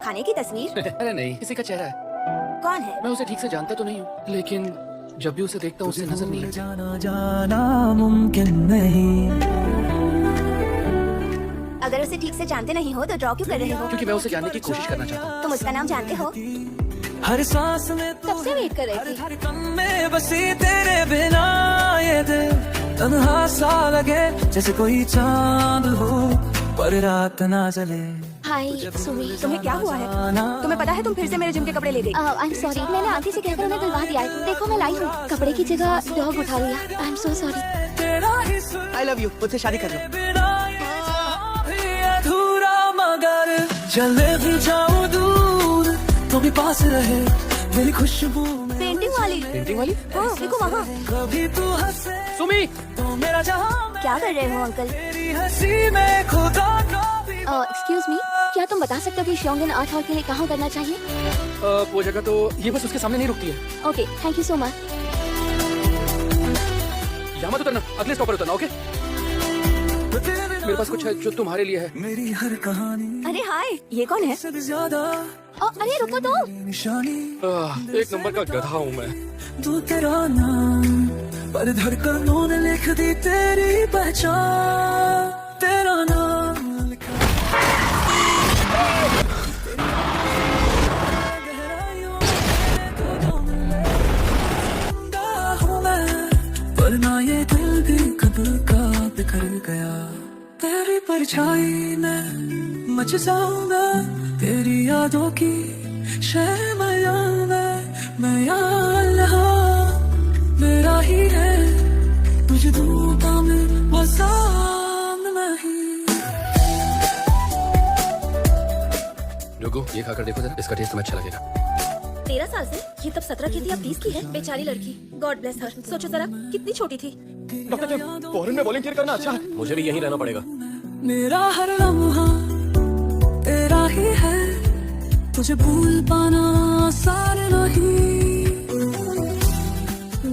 खाने की तस्वीर? अरे नहीं, किसी का चेहरा है। कौन है? मैं उसे ठीक से जानता तो नहीं हूँ, लेकिन जब भी उसे देखता हूँ उससे नजर नहीं लगती। जाना जाना मुमकिन नहीं। अगर उसे ठीक से जानते नहीं हो तो ड्रॉ क्यों कर रहे हो? क्योंकि मैं उसे जानने की कोशिश करना चाहता हूँ। तुम उसका नाम जानते हो? हर सांस में तू कब से वेट कर रही थी? हर कम में बसी तेरे बिना ये दिल तन्हा सा लगे जैसे कोई चांद हो पर रात ना चले। हाय सुमी, तुम्हें क्या हुआ है? तुम्हें पता है तुम फिर से मेरे जिम के कपड़े ले गई। आई एम सॉरी, मैंने आंटी से कहकर उन्हें दिलवा दिया है। देखो मैं लाई हूँ, कपड़े की जगह डॉग उठा लिया। I am so sorry. I love you, मुझसे शादी कर लो। अधूरा मगर चले भी जाऊं दूर तो भी पास रहे मेरी खुशबू में। पेंटिंग वाली? पेंटिंग वाली? हाँ, देखो वहाँ। कभी तू हंसे सुमी! तो मेरा जहां क्या कर रहे हो अंकल? तेरी हंसी में खुदा को भी एक्सक्यूज मी, क्या तुम बता सकते हो कि श्योंगन आर्ट हॉल के लिए कहाँ करना चाहिए? वो जगह तो ये बस उसके सामने नहीं रुकती है। Okay, thank you so much. यहाँ मत उतरना, अगले स्टॉप पर उतरना, ओके? मेरे पास कुछ है जो तुम्हारे लिए है। मेरी हर कहानी अरे हाय, ये कौन है? से भी ज्यादा अरे रुको तो। निशानी एक नंबर का गधा हूँ मैं। तू तेरा नाम पर धड़कनों ने लिख दी तेरी पहचान। तेरा नाम लिखा गहराइयों में तो हूँ मैं पर ना ये दिल भी कब का बिखर गया। तेरी परछाई में मच जाऊं मैं तेरी यादों की शहमया मैं अल्लाह मेरा ही है तुझे दूंगा मैं वसान नहीं। लोगो, ये खाकर देखो जरा, इसका टेस्ट तुम्हें अच्छा लगेगा। 13 साल से ये तब 17 की थी, अब 20 की है। बेचारी लड़की, गॉड ब्लेस हर। सोचो जरा कितनी छोटी थी। डॉक्टर, फॉरेन में वॉलंटियर करना अच्छा है। मुझे भी यहीं रहना पड़ेगा। मेरा हर लम्हा तेरा ही है तुझे भूल पाना आसान नहीं।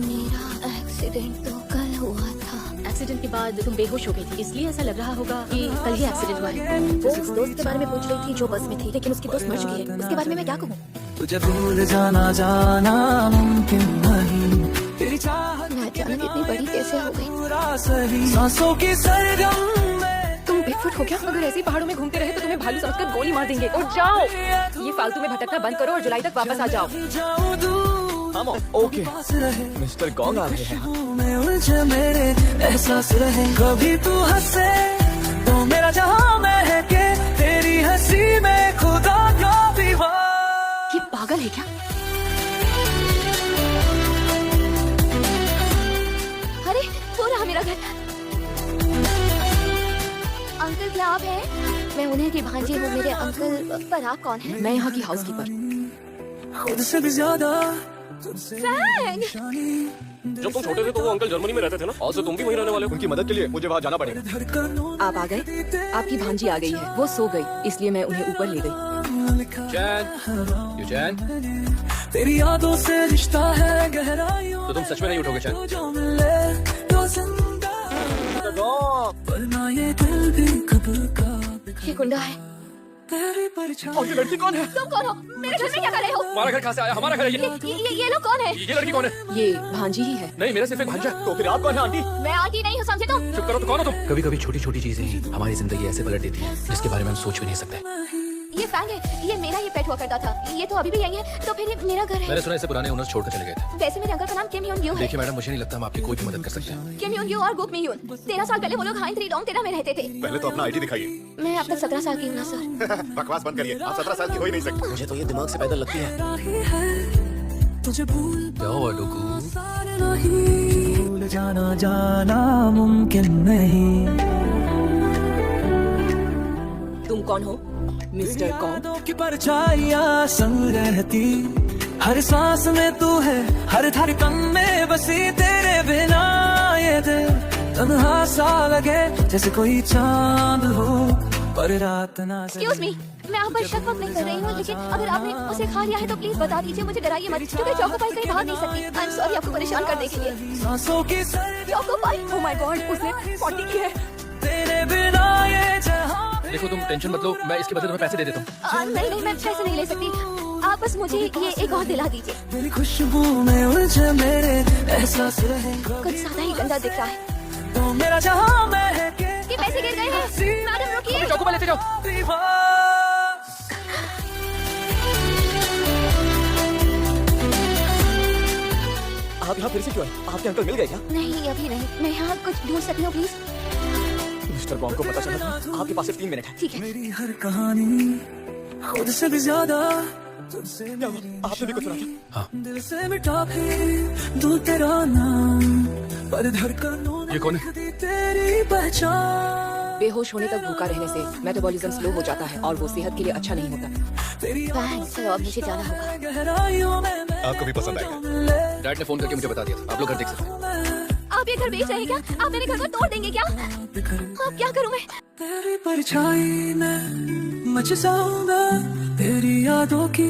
मेरा एक्सीडेंट तो कल हुआ था। एक्सीडेंट के बाद तुम बेहोश हो गई थी, इसलिए ऐसा लग रहा होगा कि कल ही एक्सीडेंट हुआ है। वो उस दोस्त के बारे में पूछ रही थी जो बस में थी, लेकिन उसकी दोस्त मर चुकी है। उसके बारे में मैं क्या कहूँ? तुझे भूल जाना जाना मुमकिन नहीं। तेरी चाहत मैं अचानक इतनी बड़ी कैसे हो गई? पूरा सही सांसों की सरगम में तुम बिगफुट हो क्या? अगर ऐसे ही पहाड़ों में घूमते रहे तो तुम्हें भालू समझकर गोली मार देंगे। उठ जाओ, ये फालतू में भटकना बंद करो और जुलाई तक वापस आ जाओ। जाऊं दूर हम ओके। पास रहे मिस्टर गॉन्ग आ गए हैं। में उलझे मेरे एहसास रहे। कभी तू हंसे तो मेरा जहां महके तेरी हंसी में खुदा का भी वार। ये पागल है क्या? अरे वो रहा मेरा घर। अंकल क्या आप हैं? मैं उन्हें की भांजी हूँ। मेरे अंकल, पर आप कौन हैं? मैं यहाँ की हाउसकीपर। खुद से भी ज्यादा फ्रैंक! जब तुम छोटे थे तो वो अंकल जर्मनी में रहते थे ना, आज से तुम भी वहीं रहने वाले हो। उनकी मदद के लिए मुझे वहाँ जाना पड़ेगा। धड़कनों आप आ गए? आपकी भांजी आ गई है, वो सो गई, इसलिए मैं उन्हें ऊपर ले गई। चैन, यू चैन, तेरी यादों से रिश्ता है गहराइयों तो तुम सच में नहीं उठोगे चैन? जो मिले तो जिंदा वरना ये दिल भी कब का ये गुंडा है। तेरी परछाई। और ये लड़की कौन है? तुम कौन हो? मेरे घर में क्या कर रहे हो? हमारा घर कहाँ से आया? हमारा घर है ये। ये लोग कौन है? ये लड़की कौन है? ये भांजी ही है। नहीं, मेरा सिर्फ एक भांजा है। तो फिर आप कौन है आंटी? मैं आंटी नहीं हूँ, समझे तुम? चुप करो, तो कौन हो तुम? कभी कभी छोटी छोटी चीजें ही हमारी जिंदगी ऐसे पलट देती है जिसके बारे में हम सोच भी नहीं सकते। ये फैंग है, ये मेरा ये पेट हुआ करता था। ये तो अभी भी यही है, तो फिर ये मेरा घर है। मैंने सुना इसे पुराने ओनर्स छोड़कर चले गए थे। वैसे मेरे अंकल का नाम किम यून यू है। देखिए मैडम, मुझे नहीं लगता हम आपकी कोई भी मदद कर सकते हैं। किम यून यू और गुक मी यून 13 साल पहले वो लोग हाइन 3 डोंग तेरा में रहते थे। पहले तो अपना आईडी दिखाइए। मैं अब तक 17 साल की हूँ ना सर। बकवास बंद करिए, आप 17 साल की हो ही नहीं सकते। मुझे तो ये दिमाग से पैदल लगती है। राही है तुझे भूल क्या हुआ डोकू? आसान नहीं। भूल जाना जाना मुमकिन नहीं। तुम कौन हो? मिस्टर कौन? यादों की परछाइयां संग रहती हर सांस में तू है हर धड़कन में बसी तेरे बिना ये दिल तन्हा सा लगे जैसे कोई चांद हो पर रात ना एक्सक्यूज मी, मैं आप पर शक वक्त नहीं कर रही हूँ, लेकिन अगर आपने उसे खा लिया है तो प्लीज बता दीजिए, मुझे डराइए मत, क्योंकि चोकोपाई कहीं भाग नहीं सकती। आई एम सॉरी आपको परेशान करने के लिए। सांसों की सरगम चोकोपाई, ओह माय गॉड, उसने 40 की है। तेरे बिना ये जहां देखो तुम टेंशन मत लो, मैं इसके बदले तुम्हें पैसे दे देता हूँ। नहीं मैं पैसे नहीं ले सकती। आप बस मुझे ये एक और दिला दीजिए। मेरी खुशबू में उलझे मेरे एहसास रहे, कुछ ज्यादा ही गंदा दिख रहा है। तो मेरा जहां महके कि पैसे गिर गए हैं। मैडम रुकिए। चौको लेते जाओ। दीवार। आप यहाँ फिर से क्यों आए? आपके अंकल मिल गए क्या? नहीं अभी नहीं, मैं यहाँ कुछ ढूंढ सकती हूँ प्लीज। मिस्टर बॉन्ग को पता चला था। आपके पास सिर्फ 3 मिनट है। ठीक है। मेरी हर कहानी खुद से भी ज्यादा तुझसे आपने भी कुछ सुना क्या? हाँ। दिल से मिटा भी दूं तेरा नाम, पर धड़कनों ये कौन है? लिख दी तेरी पहचान। बेहोश होने तक भूखा रहने से मेटाबॉलिज्म स्लो हो जाता है और वो सेहत के लिए अच्छा नहीं होता। तेरी थैंक्स, अब मुझे जाना होगा। गहराइयों में मैं आपको भी पसंद आएगा। डैड ने फोन करके मुझे बता दिया था, आप लोग घर देख सकते हैं। आप ये घर बेच रहे हैं क्या? आप मेरे घर को तोड़ देंगे क्या? अब क्या करूँ मैं? तेरी परछाई में मच जाऊंगा, तेरी यादों की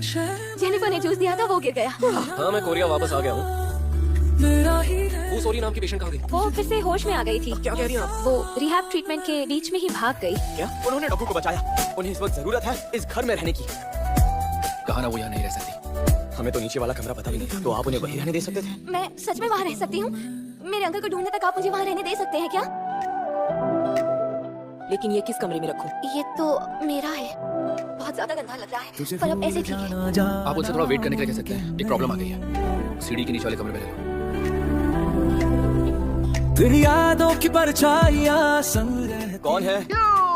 शहर जेनिफर ने जूस दिया था, वो गिर गया। हाँ मैं कोरिया वापस आ गया हूँ। मेरा ही है। वो सोरी नाम की पेशेंट कहाँ गई? वो फिर से होश में आ गई थी। क्या कह रही हैं आप? वो रिहैब ट्रीटमेंट के बीच में ही भाग गई। क्या? उन्होंने डॉक्टर को बचाया। उन्हें इस वक्त जरूरत है इस घर में रहने की। कहा ना वो यहाँ नहीं रह सकती। हमें तो नीचे वाला कमरा पता भी नहीं था, तो आप उन्हें वहीं रहने दे सकते थे। मैं सच में वहाँ रह सकती हूँ? मेरे अंकल को ढूंढने तक आप मुझे वहाँ रहने दे सकते हैं क्या? लेकिन ये किस कमरे में रखूं? ये तो मेरा है। बहुत ज्यादा गंदा लग रहा है, पर अब ऐसे ठीक है। जाना जा आप उनसे थोड़ा वेट करने के लिए कह सकते हैं, एक प्रॉब्लम आ गई है। सीढ़ी के नीचे वाले कमरे में रह लो। तेरी यादों की परछाइयां संग रह। कौन है?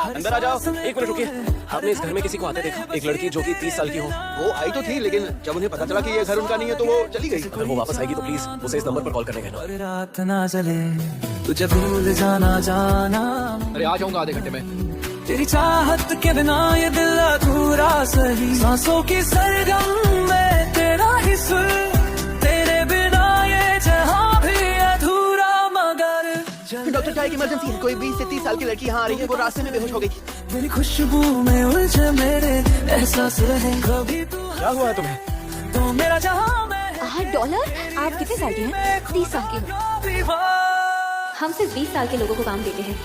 अंदर आ जाओ। 1 मिनट रुकिए। आपने इस घर में किसी को आते देखा? एक लड़की जो कि 30 साल की हो। वो आई तो थी, लेकिन जब उन्हें पता चला कि ये घर उनका नहीं है तो वो चली गई। अगर वो वापस आएगी तो प्लीज उसे इस नंबर पर कॉल करने कहना। पर रात ना चले तुझे भूल जाना जाना। अरे आ जाऊंगा आधे घंटे में। तेरी चाहत के बिना ये दिल अधूरा सही, सांसों की सरगम में तेरा ही सुर, तेरे बिना ये जहां भी अधूरा। मगर डॉक्टर क्या एक इमरजेंसी है? कोई 20 से 30 साल की लड़की यहाँ आ रही है, वो रास्ते में बेहोश हो गई। तेरी खुशबू में उलझे मेरे एहसास रहे, कभी तू क्या हुआ है तुम्हें? तो मेरा जहां मैं $8? आप कितने साल के हैं? 30 साल के हो। हम सिर्फ 20 साल के लोगों को काम देते हैं।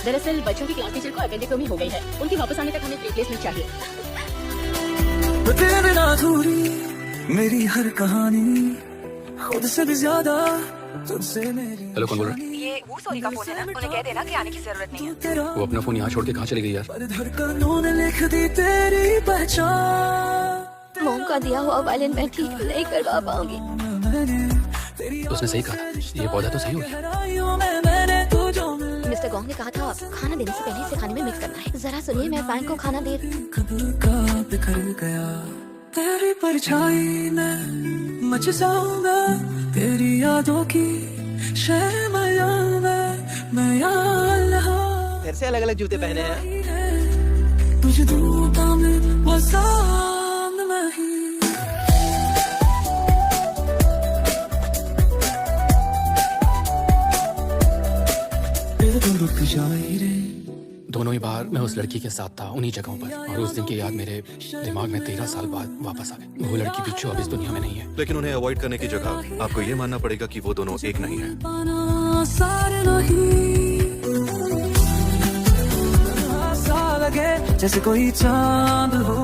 दरअसल बच्चों की क्लास टीचर को एपेंडिक्टोमी हो गई है, उनके वापस आने तक हमें रिप्लेसमेंट चाहिए। तेरे बिना अधूरी मेरी हर कहानी, खुद से भी ज्यादा तुझसे मेरी। हेलो, कौन बोल रहा है? ये वो सॉरी का फोन है ना, उन्हें कह देना कि आने की जरूरत नहीं है। तेरा वो अपना फोन यहाँ छोड़ के कहाँ चली गई यार? पर धड़कनों ने लिख दी तेरी पहचान। मॉम का दिया हुआ वायलिन मैं ठीक नहीं करवा पाऊंगी। मैंने तेरी उसने सही कहा था, ये पौधा तो सही हो गया। गहराइयों में मैंने तुझो मिल मिस्टर गोंग ने कहा था खाना देने से पहले इसे खाने में मिक्स करना है। जरा सुनिए, मैं फैन को खाना दे। कब्र का बिखर गया, तेरी परछाई में मच जाऊंगा, तेरी यादों की शहर में मैं यहाँ। फिर से अलग अलग जूते पहने हैं। तुझे दूता में वो सामने में ही। तेरे तो रुक जाए रे। दोनों ही बार मैं उस लड़की के साथ था, उन्हीं जगहों पर, और उस दिन की याद मेरे दिमाग में 13 साल बाद वापस आ गई। वो लड़की भी जो अब इस दुनिया में नहीं है। लेकिन उन्हें अवॉइड करने की जगह आपको ये मानना पड़ेगा कि वो दोनों एक नहीं है। पाना सारे नहीं सा लगे जैसे कोई चांद हो,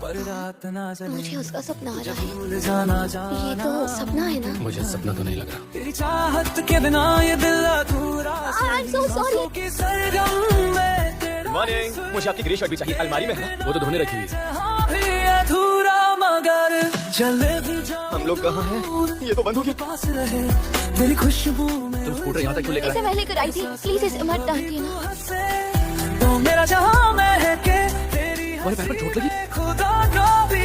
पर रात ना चले मुझे उसका सपना आ रहा है। भूल जाना ये जाना। तो सपना है ना? मुझे सपना तो नहीं लग रहा। तेरी चाहत के बिना ये दिल अधूरा। I'm so sorry. की सरगम में तेरा मॉर्निंग। मुझे आपकी ग्रे शर्ट भी चाहिए, अलमारी में है। वो तो धोने रखी हुई है। जहां भी अधूरा, मगर चले भी जा हम लोग कहाँ हैं? ये तो बंद हो गया। पास रहे मेरी खुशबू में तुम स्कूटर यहाँ तक क्यों लेकर इसे आए? पहले कराई थी, प्लीज इसे मत डांटिए ना। से तो मेरा जहां महके, तेरी तुम्हारे पैर पर चोट लगी? खुदा का भी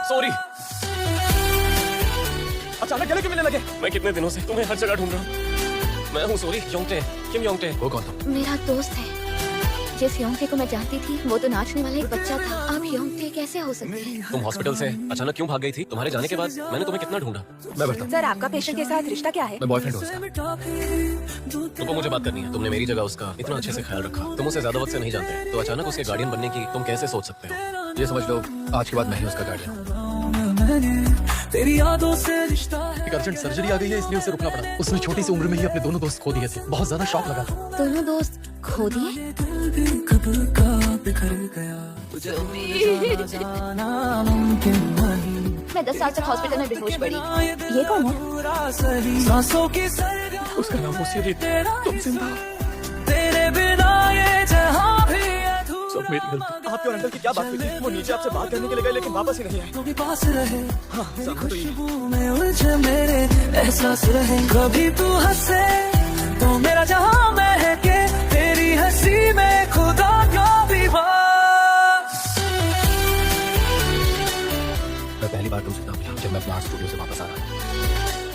सॉरी। अचानक गले क्यों मिलने लगे? मैं कितने दिनों से तुम्हें हर जगह ढूंढ रहा हूँ। मैं हूँ सॉरी, योंगटे, किम योंगटे। वो कौन था? मेरा दोस्त है। जिस योंगटे को मैं जानती थी वो तो नाचने वाला एक बच्चा था। आप योंगटे कैसे हो सकते हैं? तुम हॉस्पिटल से अचानक क्यों भाग गई थी? तुम्हारे जाने के बाद मैंने तुम्हें कितना ढूंढा। मैं बैठता हूँ। सर, आपका पेशेंट के साथ रिश्ता क्या है? मैं बॉयफ्रेंड हूँ उसका। तुमको मुझे बात करनी है। तुमने मेरी जगह उसका इतना अच्छे से ख्याल रखा, तुम उसे ज्यादा वक्त से नहीं जानते, तो अचानक उसके गार्डियन बनने की तुम कैसे सोच सकते हो? ये समझ लो आज के बाद मैं ही उसका गार्डियन। मैंने तेरी यादों से रिश्ता है। एक अर्जेंट सर्जरी आ गई है, इसलिए उसे रुकना पड़ा। उसने छोटी सी उम्र में ही अपने दोनों दोस्त खो दिए थे। बहुत ज्यादा शॉक लगा था। दोनों दोस्त खो दिए? दिल भी कब का बिखर गया, तुझे जाना मुमकिन नहीं। मैं 10 साल तक हॉस्पिटल में बेहोश पड़ी। ये कौन है? पूरा सही सांसों की सरगम उसका नाम मुसीबत। तुम जिंदा हो। तेरे बिना ये जहां भी सब मेरी गलती। आपके और अंकल की क्या बात हुई थी? वो नीचे आपसे बात करने के लिए गए लेकिन वापस ही नहीं आए। तो भी पास रहे, सामने तो ये खुशबू में उलझे मेरे एहसास रहे। कभी तू हंसे तो मेरा जहां महके, तेरी हंसी में खुदा का भी वास। मैं पहली बार तुमसे तब मिला जब मैं अपने आर्ट स्टूडियो से वापस आ रहा था।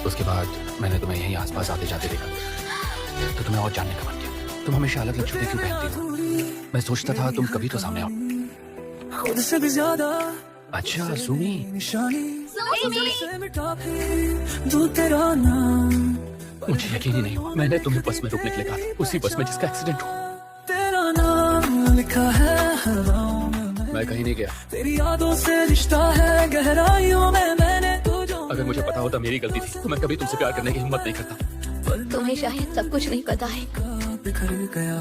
उसके बाद मैंने तुम्हें यहीं आसपास आते जाते देखा, तो तुम्हें और जानने का मन किया। तुम हमेशा अलग अलग जूते क्यों पहनती हो? मैं सोचता था तुम कभी तो सामने आओ। खुद से भी ज्यादा अच्छा सुमी, निशानी से मिटा भी दूं तेरा नाम। मुझे यकीन ही नहीं हुआ। मैंने तुम्हें बस में रोकने के लिए कहा था, उसी बस में जिसका एक्सीडेंट हुआ। तेरा नाम लिखा है हवाओं में, मैं कहीं नहीं गया। तेरी यादों से रिश्ता है गहराइयों में। मैंने तुझे अगर मुझे पता होता मेरी गलती थी तो मैं कभी तुमसे प्यार करने की हिम्मत नहीं करता। तुम्हें शायद सब कुछ नहीं पता है। बिखर गया।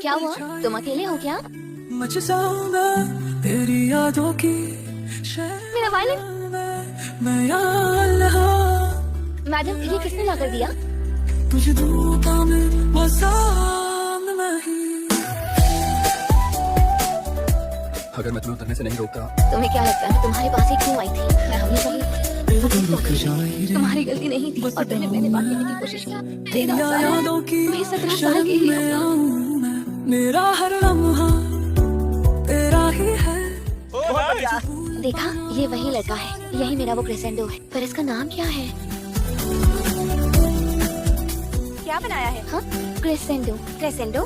क्या हुआ? तुम अकेले हो क्या? मच जाऊं मैं तेरी यादों की शहर मेरा वायलिन। में, मैं यहाँ अल्लाह मैडम, ये किसने ला कर दिया? तुझे धूपा में वो सामने नहीं। अगर मैं तुम्हें उतरने से नहीं रोकता, तुम्हें क्या लगता है तुम्हारे पास ही क्यों आई थी? मैं हमेशा ही तुम्हारी गलती नहीं थी और मैंने बात करने की कोशिश की। 13 साल, यादों की मैं 17 साल की मैं हूँ। आऊं मैं, मेरा हर लम्हा तेरा ही है। देखा, ये वही लड़का है, यही मेरा वो क्रेसेंडो है, पर इसका नाम क्या है? क्या बनाया है? हाँ, क्रेसेंडो। क्रेसेंडो